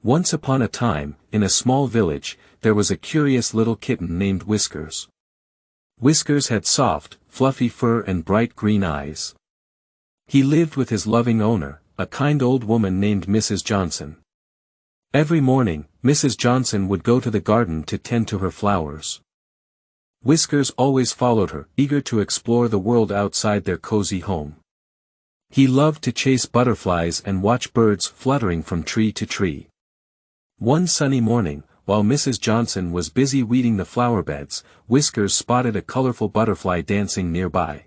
Once upon a time, in a small village, there was a curious little kitten named Whiskers. Whiskers had soft, fluffy fur and bright green eyes. He lived with his loving owner, a kind old woman named Mrs. Johnson. Every morning, Mrs. Johnson would go to the garden to tend to her flowers. Whiskers always followed her, eager to explore the world outside their cozy home. He loved to chase butterflies and watch birds fluttering from tree to tree. One sunny morning, while Mrs. Johnson was busy weeding the flower beds, Whiskers spotted a colorful butterfly dancing nearby.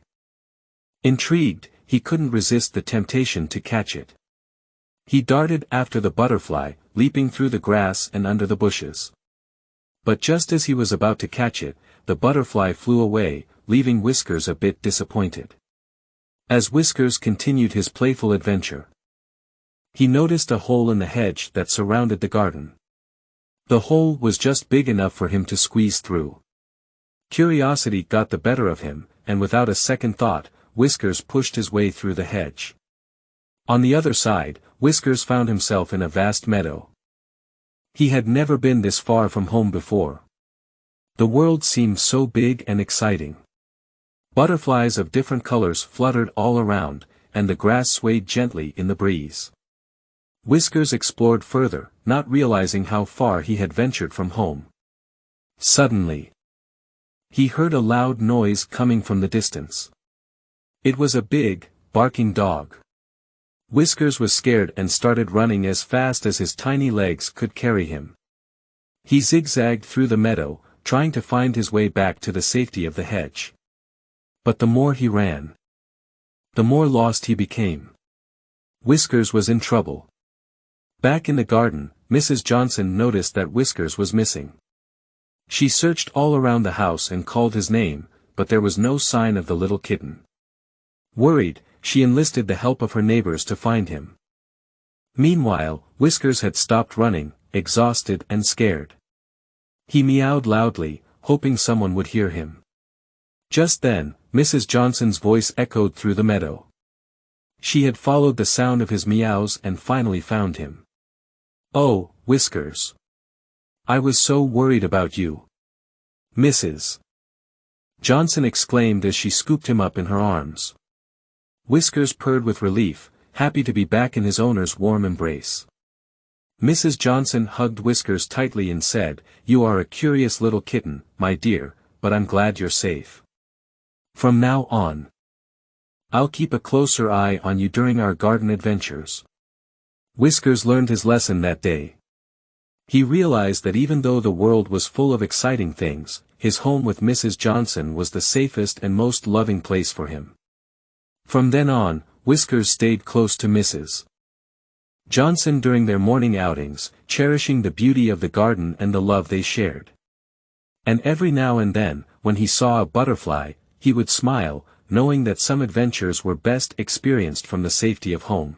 Intrigued, he couldn't resist the temptation to catch it. He darted after the butterfly, leaping through the grass and under the bushes. But just as he was about to catch it, the butterfly flew away, leaving Whiskers a bit disappointed. As Whiskers continued his playful adventure, he noticed a hole in the hedge that surrounded the garden. The hole was just big enough for him to squeeze through. Curiosity got the better of him, and without a second thought, Whiskers pushed his way through the hedge. On the other side, Whiskers found himself in a vast meadow. He had never been this far from home before. The world seemed so big and exciting. Butterflies of different colors fluttered all around, and the grass swayed gently in the breeze. Whiskers explored further, not realizing how far he had ventured from home. Suddenly, he heard a loud noise coming from the distance. It was a big, barking dog. Whiskers was scared and started running as fast as his tiny legs could carry him. He zigzagged through the meadow, trying to find his way back to the safety of the hedge. But the more he ran, the more lost he became. Whiskers was in trouble. Back in the garden, Mrs. Johnson noticed that Whiskers was missing. She searched all around the house and called his name, but there was no sign of the little kitten. Worried, she enlisted the help of her neighbors to find him. Meanwhile, Whiskers had stopped running, exhausted and scared. He meowed loudly, hoping someone would hear him. Just then, Mrs. Johnson's voice echoed through the meadow. She had followed the sound of his meows and finally found him. "Oh, Whiskers. I was so worried about you." Mrs. Johnson exclaimed as she scooped him up in her arms. Whiskers purred with relief, happy to be back in his owner's warm embrace. Mrs. Johnson hugged Whiskers tightly and said, "You are a curious little kitten, my dear, but I'm glad you're safe. From now on, I'll keep a closer eye on you during our garden adventures." Whiskers learned his lesson that day. He realized that even though the world was full of exciting things, his home with Mrs. Johnson was the safest and most loving place for him. From then on, Whiskers stayed close to Mrs. Johnson during their morning outings, cherishing the beauty of the garden and the love they shared. And every now and then, when he saw a butterfly, he would smile, knowing that some adventures were best experienced from the safety of home.